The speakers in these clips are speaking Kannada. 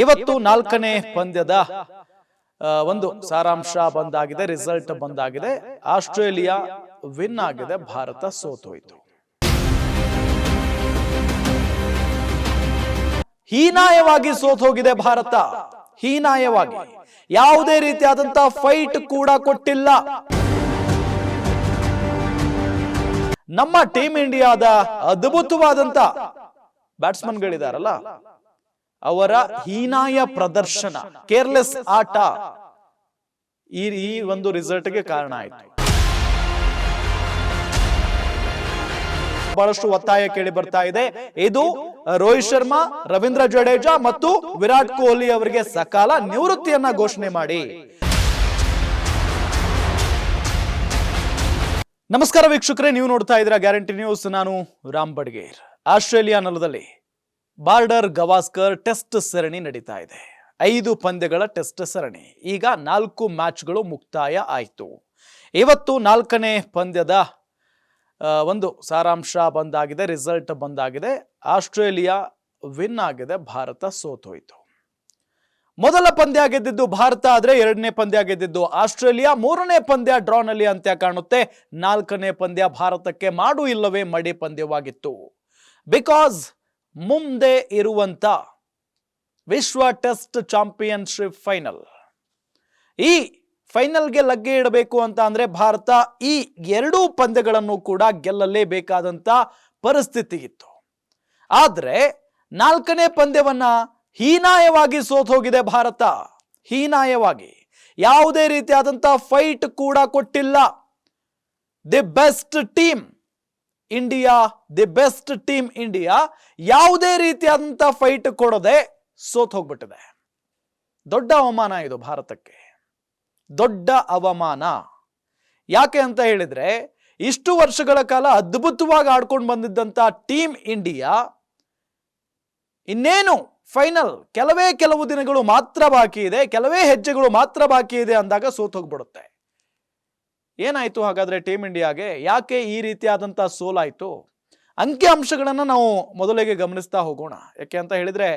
ಇವತ್ತು ನಾಲ್ಕನೇ ಪಂದ್ಯದ ಒಂದು ಸಾರಾಂಶ ಬಂದಾಗಿದೆ, ರಿಸಲ್ಟ್ ಬಂದಾಗಿದೆ. ಆಸ್ಟ್ರೇಲಿಯಾ ವಿನ್ ಆಗಿದೆ, ಭಾರತ ಸೋತೋಯ್ತು. ಹೀನಾಯವಾಗಿ ಸೋತ್ ಹೋಗಿದೆ ಭಾರತ. ಹೀನಾಯವಾಗಿ ಯಾವುದೇ ರೀತಿಯಾದಂತಹ ಫೈಟ್ ಕೂಡ ಕೊಟ್ಟಿಲ್ಲ. ನಮ್ಮ ಟೀಮ್ ಇಂಡಿಯಾದ ಅದ್ಭುತವಾದಂತ ಬ್ಯಾಟ್ಸ್ಮನ್ಗಳಿದಾರಲ್ಲ, ಅವರ ಹೀನಾಯ ಪ್ರದರ್ಶನ, ಕೇರ್ಲೆಸ್ ಆಟ ಈ ಒಂದು ರಿಸಲ್ಟ್ಗೆ ಕಾರಣ ಆಯಿತು. ಬಹಳಷ್ಟು ಒತ್ತಾಯ ಕೇಳಿ ಬರ್ತಾ ಇದೆ. ಇದು ರೋಹಿತ್ ಶರ್ಮಾ, ರವೀಂದ್ರ ಜಡೇಜಾ ಮತ್ತು ವಿರಾಟ್ ಕೊಹ್ಲಿ ಅವರಿಗೆ ಸಕಾಲ ನಿವೃತ್ತಿಯನ್ನ ಘೋಷಣೆ ಮಾಡಿ. ನಮಸ್ಕಾರ ವೀಕ್ಷಕರೇ, ನೀವು ನೋಡ್ತಾ ಇದ್ದೀರಾ ಗ್ಯಾರಂಟಿ ನ್ಯೂಸ್. ನಾನು ರಾಮ್ ಬಡ್ಗೇರ್. ಆಸ್ಟ್ರೇಲಿಯಾ ನೆಲದಲ್ಲಿ ಬಾರ್ಡರ್ ಗವಾಸ್ಕರ್ ಟೆಸ್ಟ್ ಸರಣಿ ನಡೀತಾ ಇದೆ. 5 ಪಂದ್ಯಗಳ ಟೆಸ್ಟ್ ಸರಣಿ. ಈಗ 4 ಮ್ಯಾಚ್ಗಳು ಮುಕ್ತಾಯ ಆಯಿತು. ಇವತ್ತು 4ನೇ ಪಂದ್ಯದ ಒಂದು ಸಾರಾಂಶ ಬಂದಾಗಿದೆ, ರಿಸಲ್ಟ್ ಬಂದಾಗಿದೆ. ಆಸ್ಟ್ರೇಲಿಯಾ ವಿನ್ ಆಗಿದೆ, ಭಾರತ ಸೋತೋಯ್ತು. ಮೊದಲ ಪಂದ್ಯ ಗೆದ್ದಿದ್ದು ಭಾರತ ಆದ್ರೆ 2ನೇ ಪಂದ್ಯ ಗೆದ್ದಿದ್ದು ಆಸ್ಟ್ರೇಲಿಯಾ. 3ನೇ ಪಂದ್ಯ ಡ್ರಾನಲ್ಲಿ ಅಂತ್ಯ ಕಾಣುತ್ತೆ. 4ನೇ ಪಂದ್ಯ ಭಾರತಕ್ಕೆ ಮಾಡು ಇಲ್ಲವೇ ಮಡಿ ಪಂದ್ಯವಾಗಿತ್ತು. ಬಿಕಾಸ್ ಮುಂದೆ ಇರುವಂತ ವಿಶ್ವ ಟೆಸ್ಟ್ ಚಾಂಪಿಯನ್ಶಿಪ್ ಫೈನಲ್, ಈ ಫೈನಲ್ಗೆ ಲಗ್ಗೆ ಇಡಬೇಕು ಅಂತ ಅಂದ್ರೆ ಭಾರತ ಈ 2 ಪಂದ್ಯಗಳನ್ನು ಕೂಡ ಗೆಲ್ಲಲೇಬೇಕಾದಂತ ಪರಿಸ್ಥಿತಿ ಇತ್ತು. ಆದ್ರೆ 4ನೇ ಪಂದ್ಯವನ್ನ ಹೀನಾಯವಾಗಿ ಸೋತ್ ಹೋಗಿದೆ ಭಾರತ. ಹೀನಾಯವಾಗಿ ಯಾವುದೇ ರೀತಿಯಾದಂತ ಫೈಟ್ ಕೂಡ ಕೊಟ್ಟಿಲ್ಲ. The best team India, the best team India ಯಾವುದೇ ರೀತಿಯಾದಂತ ಫೈಟ್ ಕೊಡದೆ ಸೋತ್ ಹೋಗ್ಬಿಟ್ಟಿದೆ. ದೊಡ್ಡ ಅವಮಾನ ಇದು ಭಾರತಕ್ಕೆ, ದೊಡ್ಡ ಅವಮಾನ. ಯಾಕೆ ಅಂತ ಹೇಳಿದ್ರೆ, ಇಷ್ಟು ವರ್ಷಗಳ ಕಾಲ ಅದ್ಭುತವಾಗಿ ಆಡ್ಕೊಂಡು ಬಂದಿದ್ದಂತ ಟೀಮ್ ಇಂಡಿಯಾ ಇನ್ನೇನು ಫೈನಲ್ ಕೆಲವು ದಿನಗಳು ಮಾತ್ರ ಬಾಕಿ ಇದೆ, ಕೆಲವೇ ಹೆಜ್ಜೆಗಳು ಮಾತ್ರ ಬಾಕಿ ಇದೆ ಅಂದಾಗ ಸೋತ್ ಹೋಗ್ಬಿಡುತ್ತೆ. ಏನಾಯ್ತು ಹಾಗಾದ್ರೆ ಟೀಮ್ ಇಂಡಿಯಾಗೆ? ಯಾಕೆ ಈ ರೀತಿಯಾದಂತ ಸೋಲಾಯ್ತು? ಅಂಕಿ ಅಂಶಗಳನ್ನ ನಾವು ಮೊದಲಿಗೆ ಗಮನಿಸ್ತಾ ಹೋಗೋಣ. ಯಾಕೆ ಅಂತ ಹೇಳಿದ್ರೆ,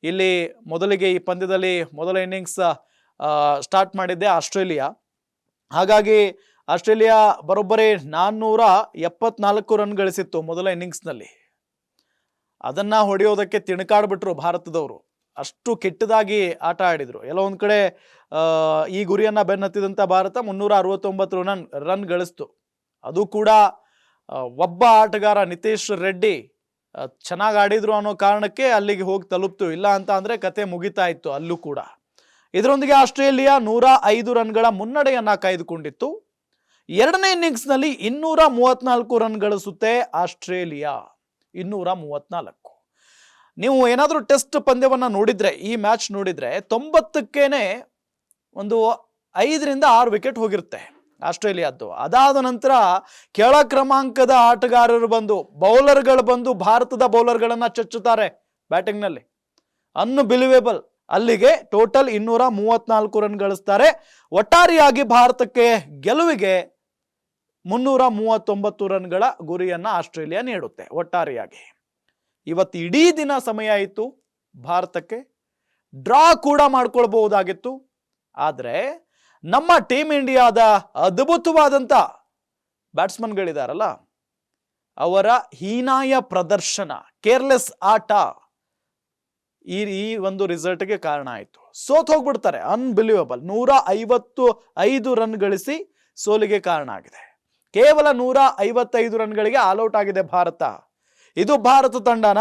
ಇಲ್ಲಿ ಮೊದಲಿಗೆ ಈ ಪಂದ್ಯದಲ್ಲಿ ಮೊದಲ ಇನ್ನಿಂಗ್ಸ್ ಸ್ಟಾರ್ಟ್ ಮಾಡಿದ್ದೆ ಆಸ್ಟ್ರೇಲಿಯಾ. ಹಾಗಾಗಿ ಆಸ್ಟ್ರೇಲಿಯಾ ಬರೋಬ್ಬರಿ 474 ರನ್ ಗಳಿಸಿತ್ತು ಮೊದಲ ಇನ್ನಿಂಗ್ಸ್ನಲ್ಲಿ. ಅದನ್ನ ಹೊಡೆಯೋದಕ್ಕೆ ತಿಣಕಾಡ್ಬಿಟ್ರು ಭಾರತದವರು. ಅಷ್ಟು ಕೆಟ್ಟದಾಗಿ ಆಟ ಆಡಿದ್ರು. ಎಲ್ಲೋ ಒಂದ್ ಕಡೆ ಈ ಗುರಿಯನ್ನ ಬೆನ್ನತ್ತಿದಂತ ಭಾರತ 369 ರನ್ ಗಳಿಸ್ತು. ಅದು ಕೂಡ ಒಬ್ಬ ಆಟಗಾರ ನಿತೀಶ್ ರೆಡ್ಡಿ ಚೆನ್ನಾಗಿ ಆಡಿದ್ರು ಅನ್ನೋ ಕಾರಣಕ್ಕೆ ಅಲ್ಲಿಗೆ ಹೋಗಿ ತಲುಪ್ತು. ಇಲ್ಲ ಅಂತ ಅಂದ್ರೆ ಕತೆ ಮುಗಿತಾ ಇತ್ತು ಅಲ್ಲೂ ಕೂಡ. ಇದರೊಂದಿಗೆ ಆಸ್ಟ್ರೇಲಿಯಾ 105 ರನ್ಗಳ ಮುನ್ನಡೆಯನ್ನ ಕಾಯ್ದುಕೊಂಡಿತ್ತು. 2ನೇ ಇನ್ನಿಂಗ್ಸ್ ನಲ್ಲಿ 234 ರನ್ ಗಳಿಸುತ್ತೆ ಆಸ್ಟ್ರೇಲಿಯಾ. 234. ನೀವು ಏನಾದ್ರೂ ಟೆಸ್ಟ್ ಪಂದ್ಯವನ್ನ ನೋಡಿದ್ರೆ, ಈ ಮ್ಯಾಚ್ ನೋಡಿದ್ರೆ 90ಕ್ಕೇನೆ ಒಂದು 5 ರಿಂದ 6 ವಿಕೆಟ್ ಹೋಗಿರುತ್ತೆ ಆಸ್ಟ್ರೇಲಿಯಾದ್ದು. ಅದಾದ ನಂತರ ಕೆಳ ಕ್ರಮಾಂಕದ ಆಟಗಾರರು ಬಂದು, ಬೌಲರ್ಗಳು ಬಂದು ಭಾರತದ ಬೌಲರ್ಗಳನ್ನ ಚಚ್ಚುತ್ತಾರೆ ಬ್ಯಾಟಿಂಗ್ ನಲ್ಲಿ. ಅನ್ಬಿಲಿವೇಬಲ್. ಅಲ್ಲಿಗೆ ಟೋಟಲ್ 234 ರನ್ ಗಳಿಸ್ತಾರೆ. ಒಟ್ಟಾರೆಯಾಗಿ ಭಾರತಕ್ಕೆ ಗೆಲುವಿಗೆ 339 ರನ್ಗಳ ಗುರಿಯನ್ನ ಆಸ್ಟ್ರೇಲಿಯಾ ನೀಡುತ್ತೆ ಒಟ್ಟಾರೆಯಾಗಿ. ಇವತ್ತು ಇಡೀ ದಿನ ಸಮಯ ಇತ್ತು ಭಾರತಕ್ಕೆ, ಡ್ರಾ ಕೂಡ ಮಾಡ್ಕೊಳ್ಬಹುದಾಗಿತ್ತು. ಆದ್ರೆ ನಮ್ಮ ಟೀಮ್ ಇಂಡಿಯಾದ ಅದ್ಭುತವಾದಂತ ಬ್ಯಾಟ್ಸ್ಮನ್ಗಳಿದಾರಲ್ಲ, ಅವರ ಹೀನಾಯ ಪ್ರದರ್ಶನ, ಕೇರ್ಲೆಸ್ ಆಟ ಈ ಒಂದು ರಿಸಲ್ಟ್ಗೆ ಕಾರಣ ಆಯಿತು. ಸೋತ್ ಹೋಗ್ಬಿಡ್ತಾರೆ. ಅನ್ಬಿಲಿವಬಲ್. 155 ರನ್ ಗಳಿಸಿ ಸೋಲಿಗೆ ಕಾರಣ ಆಗಿದೆ. ಕೇವಲ 155 ರನ್ಗಳಿಗೆ ಆಲ್ಔಟ್ ಆಗಿದೆ ಭಾರತ. ಇದು ಭಾರತ ತಂಡನ?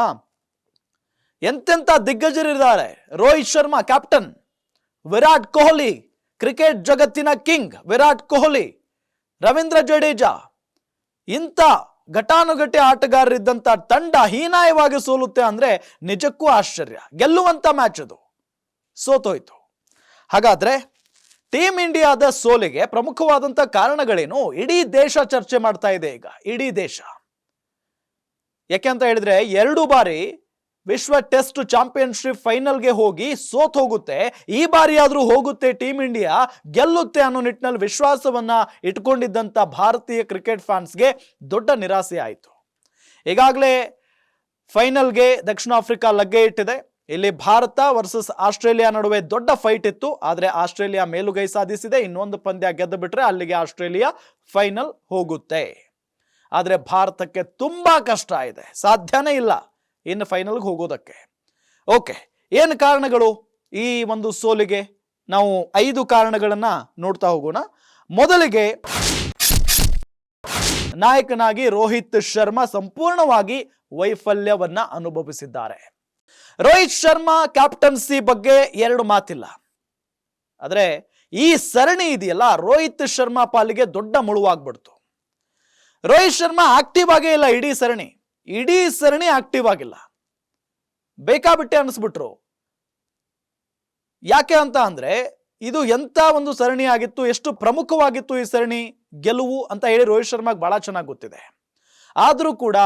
ಎಂತೆಂತ ದಿಗ್ಗಜರಿದ್ದಾರೆ. ರೋಹಿತ್ ಶರ್ಮಾ ಕ್ಯಾಪ್ಟನ್, ವಿರಾಟ್ ಕೊಹ್ಲಿ ಕ್ರಿಕೆಟ್ ಜಗತ್ತಿನ ಕಿಂಗ್ ವಿರಾಟ್ ಕೊಹ್ಲಿ, ರವೀಂದ್ರ ಜಡೇಜಾ, ಇಂಥ ಘಟಾನುಘಟಿ ಆಟಗಾರರಿದ್ದಂತ ತಂಡ ಹೀನಾಯವಾಗಿ ಸೋಲುತ್ತೆ ಅಂದ್ರೆ ನಿಜಕ್ಕೂ ಆಶ್ಚರ್ಯ. ಗೆಲ್ಲುವಂತ ಮ್ಯಾಚ್ ಅದು, ಸೋತೋಯ್ತು. ಹಾಗಾದ್ರೆ ಟೀಮ್ ಇಂಡಿಯಾದ ಸೋಲಿಗೆ ಪ್ರಮುಖವಾದಂತ ಕಾರಣಗಳೇನು? ಇಡೀ ದೇಶ ಚರ್ಚೆ ಮಾಡ್ತಾ ಇದೆ ಈಗ, ಇಡೀ ದೇಶ. ಯಾಕೆ ಅಂತ ಹೇಳಿದ್ರೆ, 2 ಬಾರಿ ವಿಶ್ವ ಟೆಸ್ಟ್ ಚಾಂಪಿಯನ್ಶಿಪ್ ಫೈನಲ್ಗೆ ಹೋಗಿ ಸೋತ್ ಹೋಗುತ್ತೆ. ಈ ಬಾರಿ ಆದ್ರೂ ಹೋಗುತ್ತೆ ಟೀಮ್ ಇಂಡಿಯಾ, ಗೆಲ್ಲುತ್ತೆ ಅನ್ನೋ ನಿಟ್ಟಿನಲ್ಲಿ ವಿಶ್ವಾಸವನ್ನ ಇಟ್ಕೊಂಡಿದ್ದಂತ ಭಾರತೀಯ ಕ್ರಿಕೆಟ್ ಫ್ಯಾನ್ಸ್ಗೆ ದೊಡ್ಡ ನಿರಾಸೆ ಆಯಿತು. ಈಗಾಗಲೇ ಫೈನಲ್ಗೆ ದಕ್ಷಿಣ ಆಫ್ರಿಕಾ ಲಗ್ಗೆ ಇಟ್ಟಿದೆ. ಇಲ್ಲಿ ಭಾರತ ವರ್ಸಸ್ ಆಸ್ಟ್ರೇಲಿಯಾ ನಡುವೆ ದೊಡ್ಡ ಫೈಟ್ ಇತ್ತು. ಆದರೆ ಆಸ್ಟ್ರೇಲಿಯಾ ಮೇಲುಗೈ ಸಾಧಿಸಿದೆ. ಇನ್ನೊಂದು ಪಂದ್ಯ ಗೆದ್ದು ಬಿಟ್ರೆ ಅಲ್ಲಿಗೆ ಆಸ್ಟ್ರೇಲಿಯಾ ಫೈನಲ್ ಹೋಗುತ್ತೆ. ಆದರೆ ಭಾರತಕ್ಕೆ ತುಂಬಾ ಕಷ್ಟ ಇದೆ, ಸಾಧ್ಯನೇ ಇಲ್ಲ ಇನ್ನು ಫೈನಲ್ಗೆ ಹೋಗೋದಕ್ಕೆ. ಓಕೆ, ಏನು ಕಾರಣಗಳು ಈ ಒಂದು ಸೋಲಿಗೆ? ನಾವು 5 ಕಾರಣಗಳನ್ನ ನೋಡ್ತಾ ಹೋಗೋಣ. ಮೊದಲಿಗೆ, ನಾಯಕನಾಗಿ ರೋಹಿತ್ ಶರ್ಮಾ ಸಂಪೂರ್ಣವಾಗಿ ವೈಫಲ್ಯವನ್ನ ಅನುಭವಿಸಿದ್ದಾರೆ. ರೋಹಿತ್ ಶರ್ಮಾ ಕ್ಯಾಪ್ಟನ್ಸಿ ಬಗ್ಗೆ 2 ಮಾತಿಲ್ಲ. ಆದ್ರೆ ಈ ಸರಣಿ ಇದೆಯಲ್ಲ, ರೋಹಿತ್ ಶರ್ಮಾ ಪಾಲಿಗೆ ದೊಡ್ಡ ಮುಳುವಾಗ್ಬಿಡ್ತು. ರೋಹಿತ್ ಶರ್ಮಾ ಆಕ್ಟಿವ್ ಆಗೇ ಇಲ್ಲ ಇಡೀ ಸರಣಿ ಆಕ್ಟಿವ್ ಆಗಿಲ್ಲ. ಬೇಕಾಬಿಟ್ಟೆ ಅನಿಸ್ಬಿಟ್ರು. ಯಾಕೆ ಅಂತ ಅಂದ್ರೆ ಇದು ಎಂತ ಒಂದು ಸರಣಿ ಆಗಿತ್ತು, ಎಷ್ಟು ಪ್ರಮುಖವಾಗಿತ್ತು ಈ ಸರಣಿ ಗೆಲುವು ಅಂತ ಹೇಳಿ ರೋಹಿತ್ ಶರ್ಮಾಗೆ ಬಹಳ ಚೆನ್ನಾಗಿ ಗೊತ್ತಿದೆ. ಆದ್ರೂ ಕೂಡ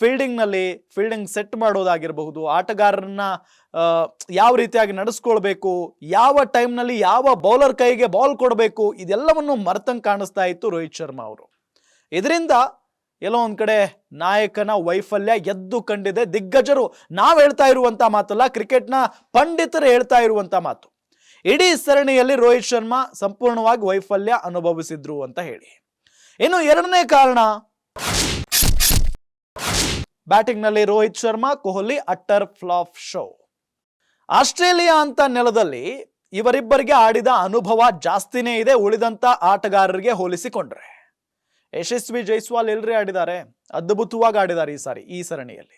ಫೀಲ್ಡಿಂಗ್ ಸೆಟ್ ಮಾಡೋದಾಗಿರಬಹುದು, ಆಟಗಾರರನ್ನ ಯಾವ ರೀತಿಯಾಗಿ ನಡೆಸ್ಕೊಳ್ಬೇಕು, ಯಾವ ಟೈಮ್ನಲ್ಲಿ ಯಾವ ಬೌಲರ್ ಕೈಗೆ ಬಾಲ್ ಕೊಡಬೇಕು, ಇದೆಲ್ಲವನ್ನು ಮರ್ತಂಗ್ ಕಾಣಿಸ್ತಾ ಇತ್ತು ರೋಹಿತ್ ಶರ್ಮಾ ಅವರು. ಇದರಿಂದ ಎಲ್ಲೋ ಒಂದ್ ಕಡೆ ನಾಯಕನ ವೈಫಲ್ಯ ಎದ್ದು ಕಂಡಿದೆ. ದಿಗ್ಗಜರು ನಾವು ಹೇಳ್ತಾ ಇರುವಂತ ಮಾತಲ್ಲ, ಕ್ರಿಕೆಟ್ನ ಪಂಡಿತರು ಹೇಳ್ತಾ ಇರುವಂತ ಮಾತು. ಇಡೀ ಸರಣಿಯಲ್ಲಿ ರೋಹಿತ್ ಶರ್ಮಾ ಸಂಪೂರ್ಣವಾಗಿ ವೈಫಲ್ಯ ಅನುಭವಿಸಿದ್ರು ಅಂತ ಹೇಳಿ. ಇನ್ನು 2ನೇ ಕಾರಣ, ಬ್ಯಾಟಿಂಗ್ ನಲ್ಲಿ Rohit Sharma, Kohli utter flop show. Australia ಅಂತ ನೆಲದಲ್ಲಿ ಇವರಿಬ್ಬರಿಗೆ ಆಡಿದ ಅನುಭವ ಜಾಸ್ತಿನೇ ಇದೆ ಉಳಿದಂತ ಆಟಗಾರರಿಗೆ ಹೋಲಿಸಿಕೊಂಡ್ರೆ. ಯಶಸ್ವಿ ಜೈಸ್ವಾಲ್ ಎಲ್ರಿ ಆಡಿದ್ದಾರೆ, ಅದ್ಭುತವಾಗಿ ಆಡಿದ್ದಾರೆ ಈ ಸರಣಿಯಲ್ಲಿ.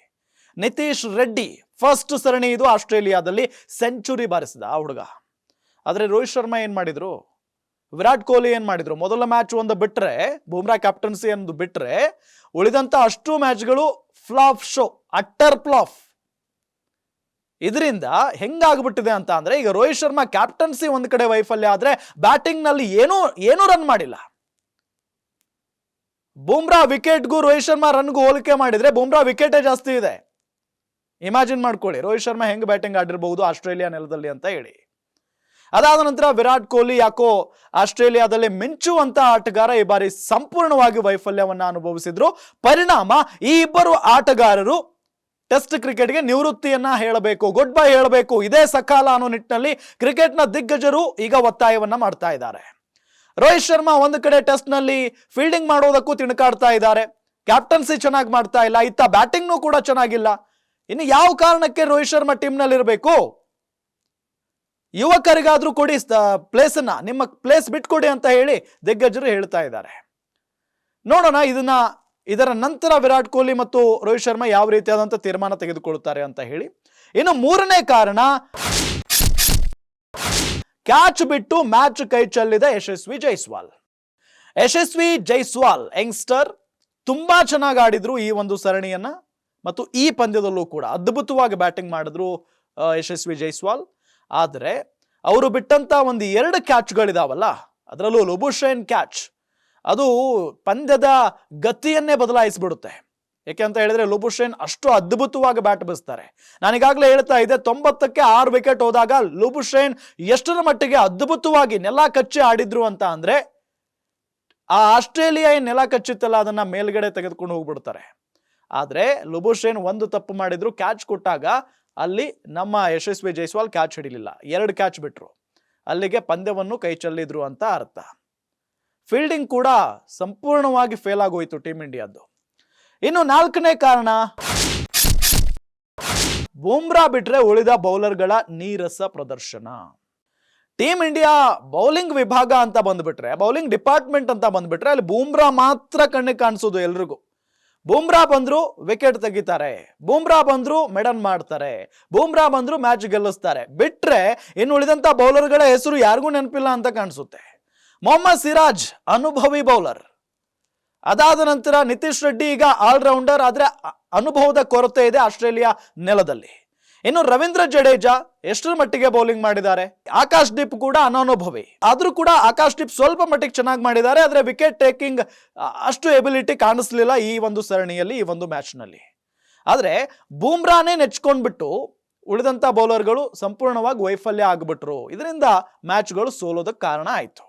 ನಿತೀಶ್ ರೆಡ್ಡಿ ಫಸ್ಟ್ ಸರಣಿ ಇದು ಆಸ್ಟ್ರೇಲಿಯಾದಲ್ಲಿ ಸೆಂಚುರಿ ಬಾರಿಸಿದ ಆ ಹುಡುಗ. ಆದ್ರೆ ರೋಹಿತ್ ಶರ್ಮಾ ಏನ್ ಮಾಡಿದ್ರು, ವಿರಾಟ್ ಕೊಹ್ಲಿ ಏನ್ ಮಾಡಿದ್ರು, ಮೊದಲ ಮ್ಯಾಚ್ ಒಂದು ಬಿಟ್ರೆ, ಬುಮ್ರಾ ಕ್ಯಾಪ್ಟನ್ಸಿ ಒಂದು ಬಿಟ್ರೆ ಉಳಿದಂತ ಅಷ್ಟು ಮ್ಯಾಚ್ಗಳು ಫ್ಲಾಪ್ ಶೋ, ಅಟ್ಟರ್ ಫ್ಲಾಪ್. ಇದರಿಂದ ಹೆಂಗಾಗ್ಬಿಟ್ಟಿದೆ ಅಂತ ಅಂದ್ರೆ, ಈಗ ರೋಹಿತ್ ಶರ್ಮಾ ಕ್ಯಾಪ್ಟನ್ಸಿ ಒಂದ್ ಕಡೆ ವೈಫಲ್ಯ ಆದ್ರೆ ಬ್ಯಾಟಿಂಗ್ ನಲ್ಲಿ ಏನೂ ರನ್ ಮಾಡಿಲ್ಲ. ಬುಮ್ರಾ ವಿಕೆಟ್ಗೂ ರೋಹಿತ್ ಶರ್ಮಾ ರನ್ಗೂ ಹೋಲಿಕೆ ಮಾಡಿದ್ರೆ ಬುಮ್ರಾ ವಿಕೆಟೇ ಜಾಸ್ತಿ ಇದೆ. ಇಮ್ಯಾಜಿನ್ ಮಾಡ್ಕೊಳ್ಳಿ ರೋಹಿತ್ ಶರ್ಮಾ ಹೆಂಗ್ ಬ್ಯಾಟಿಂಗ್ ಆಡಿರಬಹುದು ಆಸ್ಟ್ರೇಲಿಯಾ ನೆಲದಲ್ಲಿ ಅಂತ ಹೇಳಿ. ಅದಾದ ನಂತರ ವಿರಾಟ್ ಕೊಹ್ಲಿ ಯಾಕೋ ಆಸ್ಟ್ರೇಲಿಯಾದಲ್ಲಿ ಮಿಂಚುವಂತ ಆಟಗಾರ ಈ ಬಾರಿ ಸಂಪೂರ್ಣವಾಗಿ ವೈಫಲ್ಯವನ್ನ ಅನುಭವಿಸಿದ್ರು. ಪರಿಣಾಮ ಈ ಇಬ್ಬರು ಆಟಗಾರರು ಟೆಸ್ಟ್ ಕ್ರಿಕೆಟ್ಗೆ ನಿವೃತ್ತಿಯನ್ನ ಹೇಳಬೇಕು, ಗುಡ್ ಬೈ ಹೇಳಬೇಕು, ಇದೇ ಸಕಾಲ ಅನ್ನೋ ನಿಟ್ಟಿನಲ್ಲಿ ಕ್ರಿಕೆಟ್ನ ದಿಗ್ಗಜರು ಈಗ ಒತ್ತಾಯವನ್ನ ಮಾಡ್ತಾ ಇದ್ದಾರೆ. ರೋಹಿತ್ ಶರ್ಮಾ ಒಂದು ಕಡೆ ಟೆಸ್ಟ್ ನಲ್ಲಿ ಫೀಲ್ಡಿಂಗ್ ಮಾಡೋದಕ್ಕೂ ತಿಣುಕಾಡ್ತಾ ಇದ್ದಾರೆ, ಕ್ಯಾಪ್ಟನ್ಸಿ ಚೆನ್ನಾಗಿ ಮಾಡ್ತಾ ಇಲ್ಲ, ಇತ್ತ ಬ್ಯಾಟಿಂಗ್ನೂ ಕೂಡ ಚೆನ್ನಾಗಿಲ್ಲ. ಇನ್ನು ಯಾವ ಕಾರಣಕ್ಕೆ ರೋಹಿತ್ ಶರ್ಮಾ ಟೀಮ್ ನಲ್ಲಿ ಇರಬೇಕು? ಯುವಕರಿಗಾದ್ರೂ ಕೊಡಿ ಪ್ಲೇಸನ್ನ, ನಿಮ್ಮ ಪ್ಲೇಸ್ ಬಿಟ್ಕೊಡಿ ಅಂತ ಹೇಳಿ ದಿಗ್ಗಜರು ಹೇಳ್ತಾ ಇದ್ದಾರೆ. ನೋಡೋಣ ಇದರ ನಂತರ ವಿರಾಟ್ ಕೊಹ್ಲಿ ಮತ್ತು ರೋಹಿತ್ ಶರ್ಮಾ ಯಾವ ರೀತಿಯಾದಂತ ತೀರ್ಮಾನ ತೆಗೆದುಕೊಳ್ಳುತ್ತಾರೆ ಅಂತ ಹೇಳಿ. ಇನ್ನು 3ನೇ ಕಾರಣ, ಕ್ಯಾಚ್ ಬಿಟ್ಟು ಮ್ಯಾಚ್ ಕೈ ಚೆಲ್ಲಿದ ಯಶಸ್ವಿ ಜೈಸ್ವಾಲ್ ಯಂಗ್ಸ್ಟರ್ ತುಂಬಾ ಚೆನ್ನಾಗಿ ಆಡಿದ್ರು ಈ ಒಂದು ಸರಣಿಯನ್ನ, ಮತ್ತು ಈ ಪಂದ್ಯದಲ್ಲೂ ಕೂಡ ಅದ್ಭುತವಾಗಿ ಬ್ಯಾಟಿಂಗ್ ಮಾಡಿದ್ರು ಯಶಸ್ವಿ ಜೈಸ್ವಾಲ್. ಆದರೆ ಅವರು ಬಿಟ್ಟಂತ ಒಂದು 2 ಕ್ಯಾಚ್ಗಳಿದಾವಲ್ಲ, ಅದರಲ್ಲೂ ಲುಬುಶೇನ್ ಕ್ಯಾಚ್, ಅದು ಪಂದ್ಯದ ಗತಿಯನ್ನೇ ಬದಲಾಯಿಸ್ಬಿಡುತ್ತೆ. ಯಾಕೆ ಅಂತ ಹೇಳಿದ್ರೆ ಲುಬುಶೇನ್ ಅಷ್ಟು ಅದ್ಭುತವಾಗಿ ಬ್ಯಾಟ್ ಬೀಸ್ತಾರೆ. ನಾನೀಗಾಗಲೇ ಹೇಳ್ತಾ ಇದ್ದೆ, 90ಕ್ಕೆ 6 ವಿಕೆಟ್ ಹೋದಾಗ ಲುಬುಶೇನ್ ಎಷ್ಟರ ಮಟ್ಟಿಗೆ ಅದ್ಭುತವಾಗಿ ನೆಲ ಕಚ್ಚಿ ಆಡಿದ್ರು ಅಂತ ಅಂದ್ರೆ, ಆ ಆಸ್ಟ್ರೇಲಿಯಾ ನೆಲ ಕಚ್ಚಿತ್ತಲ್ಲ ಅದನ್ನ ಮೇಲ್ಗಡೆ ತೆಗೆದುಕೊಂಡು ಹೋಗ್ಬಿಡ್ತಾರೆ. ಆದ್ರೆ ಲುಬುಶೇನ್ ಒಂದು ತಪ್ಪು ಮಾಡಿದ್ರು, ಕ್ಯಾಚ್ ಕೊಟ್ಟಾಗ ಅಲ್ಲಿ ನಮ್ಮ ಯಶಸ್ವಿ ಜೈಸ್ವಾಲ್ ಕ್ಯಾಚ್ ಹಿಡಿಲಿಲ್ಲ, 2 ಕ್ಯಾಚ್ ಬಿಟ್ರು, ಅಲ್ಲಿಗೆ ಪಂದ್ಯವನ್ನು ಕೈ ಚೆಲ್ಲಿದ್ರು ಅಂತ ಅರ್ಥ. ಫೀಲ್ಡಿಂಗ್ ಕೂಡ ಸಂಪೂರ್ಣವಾಗಿ ಫೇಲ್ ಆಗೋಯ್ತು ಟೀಮ್ ಇಂಡಿಯಾದ್ದು. ಇನ್ನು 4ನೇ ಕಾರಣ, ಬುಮ್ರಾ ಬಿಟ್ರೆ ಉಳಿದ ಬೌಲರ್ಗಳ ನೀರಸ ಪ್ರದರ್ಶನ. ಟೀಮ್ ಇಂಡಿಯಾ ಬೌಲಿಂಗ್ ವಿಭಾಗ ಅಂತ ಬಂದ್ಬಿಟ್ರೆ, ಬೌಲಿಂಗ್ ಡಿಪಾರ್ಟ್ಮೆಂಟ್ ಅಂತ ಬಂದ್ಬಿಟ್ರೆ ಅಲ್ಲಿ ಬುಮ್ರಾ ಮಾತ್ರ ಕಣ್ಣಿಗೆ ಕಾಣಿಸೋದು ಎಲ್ರಿಗೂ. ಬುಮ್ರಾ ಬಂದ್ರು ವಿಕೆಟ್ ತೆಗಿತಾರೆ, ಬುಮ್ರಾ ಬಂದ್ರು ಮೆಡನ್ ಮಾಡ್ತಾರೆ, ಬುಮ್ರಾ ಬಂದ್ರು ಮ್ಯಾಚ್ ಗೆಲ್ಲಿಸ್ತಾರೆ. ಬಿಟ್ರೆ ಇನ್ನು ಉಳಿದಂತ ಬೌಲರ್ಗಳ ಹೆಸರು ಯಾರಿಗೂ ನೆನಪಿಲ್ಲ ಅಂತ ಕಾಣಿಸುತ್ತೆ. ಮೊಹಮ್ಮದ್ ಸಿರಾಜ್ ಅನುಭವಿ ಬೌಲರ್, ಅದಾದ ನಂತರ ನಿತೀಶ್ ರೆಡ್ಡಿ ಈಗ ಆಲ್ರೌಂಡರ್, ಆದ್ರೆ ಅನುಭವದ ಕೊರತೆ ಇದೆ ಆಸ್ಟ್ರೇಲಿಯಾ ನೆಲದಲ್ಲಿ. ಇನ್ನು ರವೀಂದ್ರ ಜಡೇಜಾ ಎಷ್ಟರ ಮಟ್ಟಿಗೆ ಬೌಲಿಂಗ್ ಮಾಡಿದ್ದಾರೆ, ಆಕಾಶ್ ದೀಪ್ ಕೂಡ ಅನನುಭವಿ, ಆದ್ರೂ ಕೂಡ ಆಕಾಶ್ ದೀಪ್ ಸ್ವಲ್ಪ ಮಟ್ಟಿಗೆ ಚೆನ್ನಾಗಿ ಮಾಡಿದ್ದಾರೆ, ಆದ್ರೆ ವಿಕೆಟ್ ಟೇಕಿಂಗ್ ಅಷ್ಟು ಎಬಿಲಿಟಿ ಕಾಣಿಸ್ಲಿಲ್ಲ ಈ ಒಂದು ಸರಣಿಯಲ್ಲಿ, ಈ ಒಂದು ಮ್ಯಾಚ್ ನಲ್ಲಿ. ಆದ್ರೆ ಬೂಮ್ರಾನೇ ನೆಚ್ಕೊಂಡ್ಬಿಟ್ಟು ಉಳಿದಂತ ಬೌಲರ್ಗಳು ಸಂಪೂರ್ಣವಾಗಿ ವೈಫಲ್ಯ ಆಗ್ಬಿಟ್ರು. ಇದರಿಂದ ಮ್ಯಾಚ್ಗಳು ಸೋಲೋದಕ್ಕೆ ಕಾರಣ ಆಯ್ತು.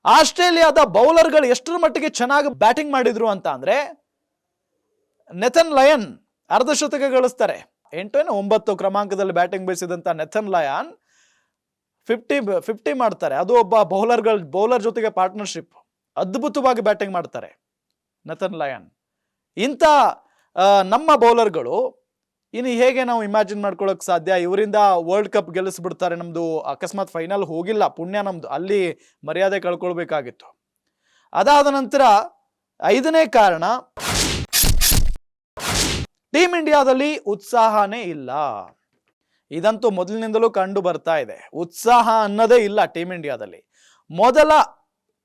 ಆಸ್ಟ್ರೇಲಿಯಾದ ಬೌಲರ್ಗಳು ಎಷ್ಟರ ಮಟ್ಟಿಗೆ ಚೆನ್ನಾಗಿ ಬ್ಯಾಟಿಂಗ್ ಮಾಡಿದ್ರು ಅಂತ ಅಂದ್ರೆ, ನೆಥನ್ ಲಯನ್ ಅರ್ಧಶತಕ ಗಳಿಸ್ತಾರೆ, 9 ಕ್ರಮಾಂಕದಲ್ಲಿ ಬ್ಯಾಟಿಂಗ್ ಬೀಸಿದಂತ ನೆಥನ್ ಲಯಾನ್ 50 ಮಾಡ್ತಾರೆ. ಅದು ಒಬ್ಬ ಬೌಲರ್ ಜೊತೆಗೆ ಪಾರ್ಟ್ನರ್ಶಿಪ್. ಅದ್ಭುತವಾಗಿ ಬ್ಯಾಟಿಂಗ್ ಮಾಡ್ತಾರೆ ನೆಥನ್ ಲಯಾನ್. ಇಂಥ ನಮ್ಮ ಬೌಲರ್ಗಳು ಇನ್ನು ಹೇಗೆ ನಾವು ಇಮ್ಯಾಜಿನ್ ಮಾಡ್ಕೊಳ್ಳೋಕೆ ಸಾಧ್ಯ? ಇವರಿಂದ ವರ್ಲ್ಡ್ ಕಪ್ ಗೆಲ್ಲಿಸ್ಬಿಡ್ತಾರೆ, ನಮ್ದು ಅಕಸ್ಮಾತ್ ಫೈನಲ್ ಹೋಗಿಲ್ಲ, ಪುಣ್ಯ ನಮ್ದು, ಅಲ್ಲಿ ಮರ್ಯಾದೆ ಕಳ್ಕೊಳ್ಬೇಕಾಗಿತ್ತು. ಅದಾದ ನಂತರ 5ನೇ ಕಾರಣ, ಟೀಮ್ ಇಂಡಿಯಾದಲ್ಲಿ ಉತ್ಸಾಹನೇ ಇಲ್ಲ. ಇದಂತೂ ಮೊದಲಿನಿಂದಲೂ ಕಂಡು ಬರ್ತಾ ಇದೆ. ಉತ್ಸಾಹ ಅನ್ನೋದೇ ಇಲ್ಲ ಟೀಮ್ ಇಂಡಿಯಾದಲ್ಲಿ. ಮೊದಲ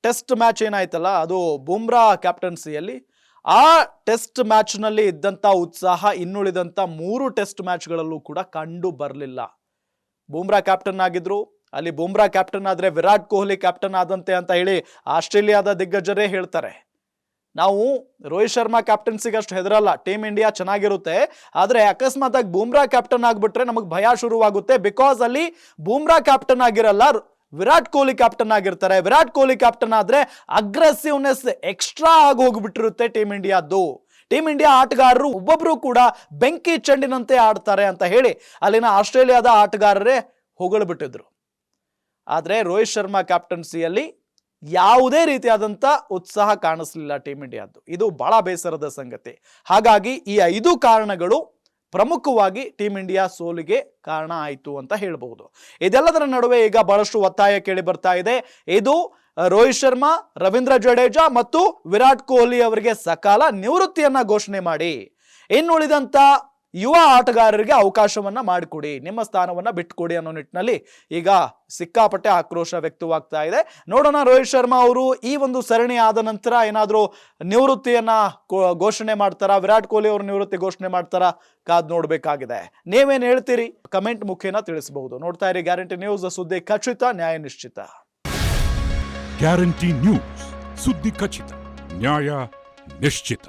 ಟೆಸ್ಟ್ ಮ್ಯಾಚ್ ಏನಾಯ್ತಲ್ಲ, ಅದು ಬುಮ್ರಾ ಕ್ಯಾಪ್ಟನ್ಸಿಯಲ್ಲಿ, ಆ ಟೆಸ್ಟ್ ಮ್ಯಾಚ್ನಲ್ಲಿ ಇದ್ದಂಥ ಉತ್ಸಾಹ ಇನ್ನುಳಿದಂಥ 3 ಟೆಸ್ಟ್ ಮ್ಯಾಚ್ಗಳಲ್ಲೂ ಕೂಡ ಕಂಡು ಬರಲಿಲ್ಲ. ಬುಮ್ರಾ ಕ್ಯಾಪ್ಟನ್ ಆಗಿದ್ರು, ಅಲ್ಲಿ ಬುಮ್ರಾ ಕ್ಯಾಪ್ಟನ್ ಆದರೆ ವಿರಾಟ್ ಕೊಹ್ಲಿ ಕ್ಯಾಪ್ಟನ್ ಆದಂತೆ ಅಂತ ಹೇಳಿ ಆಸ್ಟ್ರೇಲಿಯಾದ ದಿಗ್ಗಜರೇ ಹೇಳ್ತಾರೆ. ನಾವು ರೋಹಿತ್ ಶರ್ಮಾ ಕ್ಯಾಪ್ಟನ್ಸಿಗೆ ಅಷ್ಟು ಹೆದರಲ್ಲ, ಟೀಮ್ ಇಂಡಿಯಾ ಚೆನ್ನಾಗಿರುತ್ತೆ. ಆದರೆ ಅಕಸ್ಮಾತ್ ಆಗಿ ಬುಮ್ರಾ ಕ್ಯಾಪ್ಟನ್ ಆಗಿಬಿಟ್ರೆ ನಮಗೆ ಭಯ ಶುರುವಾಗುತ್ತೆ. ಬಿಕಾಸ್ ಅಲ್ಲಿ ಬುಮ್ರಾ ಕ್ಯಾಪ್ಟನ್ ಆಗಿರಲ್ಲ, ವಿರಾಟ್ ಕೊಹ್ಲಿ ಕ್ಯಾಪ್ಟನ್ ಆಗಿರ್ತಾರೆ. ವಿರಾಟ್ ಕೊಹ್ಲಿ ಕ್ಯಾಪ್ಟನ್ ಆದ್ರೆ ಅಗ್ರೆಸಿವ್ನೆಸ್ ಎಕ್ಸ್ಟ್ರಾ ಆಗಿ ಹೋಗ್ಬಿಟ್ಟಿರುತ್ತೆ ಟೀಮ್ ಇಂಡಿಯಾದ್ದು. ಟೀಮ್ ಇಂಡಿಯಾ ಆಟಗಾರರು ಒಬ್ಬೊಬ್ರು ಕೂಡ ಬೆಂಕಿ ಚೆಂಡಿನಂತೆ ಆಡ್ತಾರೆ ಅಂತ ಹೇಳಿ ಅಲ್ಲಿನ ಆಸ್ಟ್ರೇಲಿಯಾದ ಆಟಗಾರರೇ ಹೊಗಳ್ಬಿಟ್ಟಿದ್ರು. ಆದ್ರೆ ರೋಹಿತ್ ಶರ್ಮಾ ಕ್ಯಾಪ್ಟನ್ಸಿಯಲ್ಲಿ ಯಾವುದೇ ರೀತಿಯಾದಂಥ ಉತ್ಸಾಹ ಕಾಣಿಸ್ಲಿಲ್ಲ ಟೀಮ್ ಇಂಡಿಯಾದ್ದು. ಇದು ಬಹಳ ಬೇಸರದ ಸಂಗತಿ. ಹಾಗಾಗಿ ಈ 5 ಕಾರಣಗಳು ಪ್ರಮುಖವಾಗಿ ಟೀಮ್ ಇಂಡಿಯಾ ಸೋಲಿಗೆ ಕಾರಣ ಆಯಿತು ಅಂತ ಹೇಳ್ಬಹುದು. ಇದೆಲ್ಲದರ ನಡುವೆ ಈಗ ಬಹಳಷ್ಟು ಒತ್ತಾಯ ಕೇಳಿ ಬರ್ತಾ ಇದೆ. ಇದು ರೋಹಿತ್ ಶರ್ಮಾ, ರವೀಂದ್ರ ಜಡೇಜಾ ಮತ್ತು ವಿರಾಟ್ ಕೊಹ್ಲಿ ಅವರಿಗೆ ಸಕಾಲ ನಿವೃತ್ತಿಯನ್ನ ಘೋಷಣೆ ಮಾಡಿ ಇನ್ನುಳಿದಂತ ಯುವ ಆಟಗಾರರಿಗೆ ಅವಕಾಶವನ್ನ ಮಾಡಿಕೊಡಿ, ನಿಮ್ಮ ಸ್ಥಾನವನ್ನ ಬಿಟ್ಟುಕೊಡಿ ಅನ್ನೋ ನಿಟ್ಟಿನಲ್ಲಿ ಈಗ ಸಿಕ್ಕಾಪಟ್ಟೆ ಆಕ್ರೋಶ ವ್ಯಕ್ತವಾಗ್ತಾ ಇದೆ. ನೋಡೋಣ ರೋಹಿತ್ ಶರ್ಮಾ ಅವರು ಈ ಒಂದು ಸರಣಿ ಆದ ನಂತರ ಏನಾದರೂ ನಿವೃತ್ತಿಯನ್ನ ಘೋಷಣೆ ಮಾಡ್ತಾರಾ, ವಿರಾಟ್ ಕೊಹ್ಲಿ ಅವರು ನಿವೃತ್ತಿ ಘೋಷಣೆ ಮಾಡ್ತಾರಾ, ಕಾದ್ ನೋಡ್ಬೇಕಾಗಿದೆ. ನೀವೇನ್ ಹೇಳ್ತೀರಿ? ಕಮೆಂಟ್ ಮುಖೇನ ತಿಳಿಸಬಹುದು. ನೋಡ್ತಾ ಇರಿ ಗ್ಯಾರಂಟಿ ನ್ಯೂಸ್, ಸುದ್ದಿ ಖಚಿತ, ನ್ಯಾಯ ನಿಶ್ಚಿತ. ಗ್ಯಾರಂಟಿ ನ್ಯೂಸ್, ಸುದ್ದಿ ಖಚಿತ, ನ್ಯಾಯ ನಿಶ್ಚಿತ.